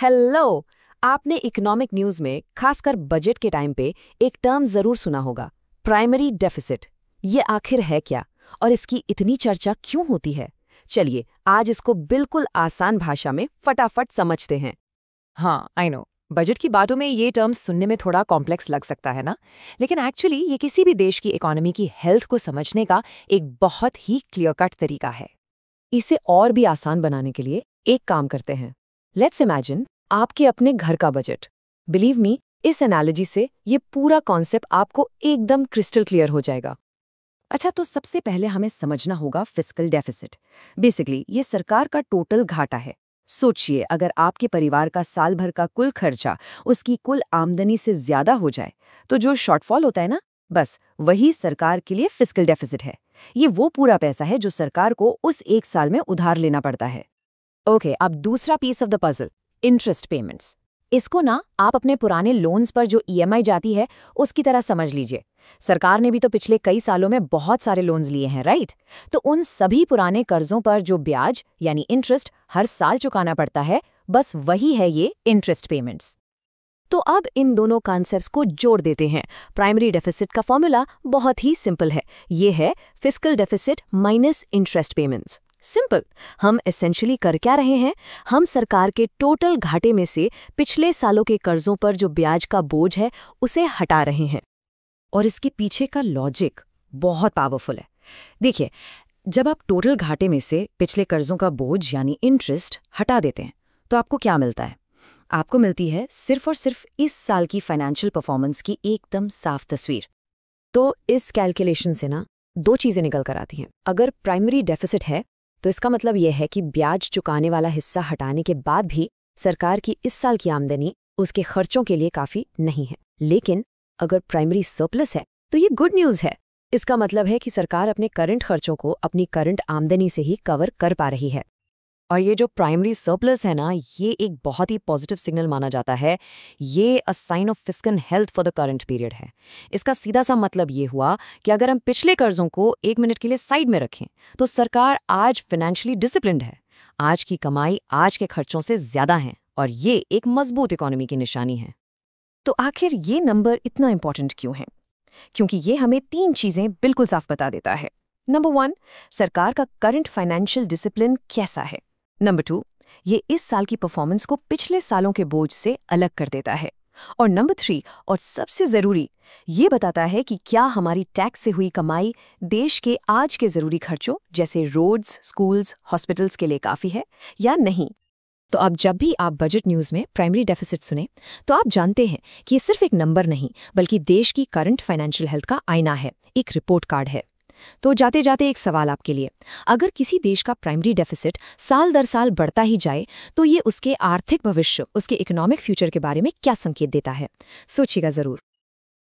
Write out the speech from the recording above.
Hello. आपने economic news में खासकर बजट के टाइम पे एक टर्म जरूर सुना होगा, प्राइमरी डेफिसिट। ये आखिर है क्या और इसकी इतनी चर्चा क्यों होती है? चलिए आज इसको बिल्कुल आसान भाषा में फटाफट समझते हैं। हाँ, आई नो। बजट की बातों में ये टर्म सुनने में थोड़ा कॉम्प्लेक्स लग सकता है ना, लेकिन एक्चुअली ये किसी भी देश की इकोनॉमी की हेल्थ को समझने का एक बहुत ही क्लियर कट तरीका है। इसे और भी आसान बनाने के लिए एक काम करते हैं। लेट्स इमेजिन आपके अपने घर का बजट। बिलीव मी, इस एनालॉजी से ये पूरा कॉन्सेप्ट आपको एकदम क्रिस्टल क्लियर हो जाएगा। अच्छा, तो सबसे पहले हमें समझना होगा फिस्कल डेफिसिट। बेसिकली ये सरकार का टोटल घाटा है। सोचिए, अगर आपके परिवार का साल भर का कुल खर्चा उसकी कुल आमदनी से ज्यादा हो जाए, तो जो शॉर्टफॉल होता है ना, बस वही सरकार के लिए फिस्कल डेफिसिट है। ये वो पूरा पैसा है जो सरकार को उस एक साल में उधार लेना पड़ता है। ओके, अब दूसरा piece of the puzzle, interest payments. इसको ना आप अपने पुराने लोन्स पर जो ईएमआई जाती है उसकी तरह समझ लीजिए। सरकार ने भी तो पिछले कई सालों में बहुत सारे लोन्स लिए हैं, राइट? तो उन सभी पुराने कर्जों पर जो ब्याज यानी इंटरेस्ट हर साल चुकाना पड़ता है, बस वही है ये इंटरेस्ट पेमेंट्स। तो अब इन दोनों कॉन्सेप्ट्स को जोड़ देते हैं। प्राइमरी डेफिसिट का फॉर्मूला बहुत ही सिंपल है। ये है fiscal deficit minus interest payments. Simple. हम एसेंशियली कर क्या रहे हैं? हम सरकार के टोटल घाटे में से पिछले सालों के कर्जों पर जो ब्याज का बोझ है उसे हटा रहे हैं। और इसके पीछे का लॉजिक बहुत पावरफुल है। देखिए, जब आप टोटल घाटे में से पिछले कर्जों का बोझ यानी इंटरेस्ट हटा देते हैं, तो आपको क्या मिलता है? आपको मिलती है सिर्फ और सिर्फ इस साल की फाइनेंशियल परफॉर्मेंस की एकदम साफ तस्वीर। तो इस कैलकुलेशन से ना दो चीजें निकल कर आती हैं। अगर प्राइमरी डेफिसिट है तो इसका मतलब यह है कि ब्याज चुकाने वाला हिस्सा हटाने के बाद भी सरकार की इस साल की आमदनी उसके खर्चों के लिए काफी नहीं है। लेकिन अगर प्राइमरी सरप्लस है तो ये गुड न्यूज़ है। इसका मतलब है कि सरकार अपने करंट खर्चों को अपनी करंट आमदनी से ही कवर कर पा रही है। और ये जो प्राइमरी सरप्लस है ना, ये एक बहुत ही पॉजिटिव सिग्नल माना जाता है। ये a sign of fiscal health for the current period है। इसका सीधा सा मतलब ये हुआ कि अगर हम पिछले कर्जों को एक मिनट के लिए साइड में रखें, तो सरकार आज फाइनेंशियली डिसिप्लिन्ड है। आज की कमाई आज के खर्चों से ज्यादा है और ये एक मजबूत इकोनॉमी की निशानी है। तो आखिर ये नंबर इतना इंपॉर्टेंट क्यों है? क्योंकि ये हमें तीन चीजें बिल्कुल साफ बता देता है। नंबर 1, सरकार का करंट फाइनेंशियल डिसिप्लिन कैसा है। नंबर 2, ये इस साल की परफॉर्मेंस को पिछले सालों के बोझ से अलग कर देता है। और नंबर 3, और सबसे जरूरी, ये बताता है कि क्या हमारी टैक्स से हुई कमाई देश के आज के जरूरी खर्चों जैसे रोड्स, स्कूल्स, हॉस्पिटल्स के लिए काफी है या नहीं। तो अब जब भी आप बजट न्यूज़ में प्राइमरी डेफिसिट सुने, तो आप जानते हैं कि ये सिर्फ एक नंबर नहीं, बल्कि देश की करंट फाइनेंशियल हेल्थ का आईना है, एक रिपोर्ट कार्ड है। तो जाते जाते एक सवाल आपके लिए, अगर किसी देश का प्राइमरी डेफिसिट साल दर साल बढ़ता ही जाए, तो ये उसके आर्थिक भविष्य, उसके इकोनॉमिक फ्यूचर के बारे में क्या संकेत देता है? सोचिएगा जरूर।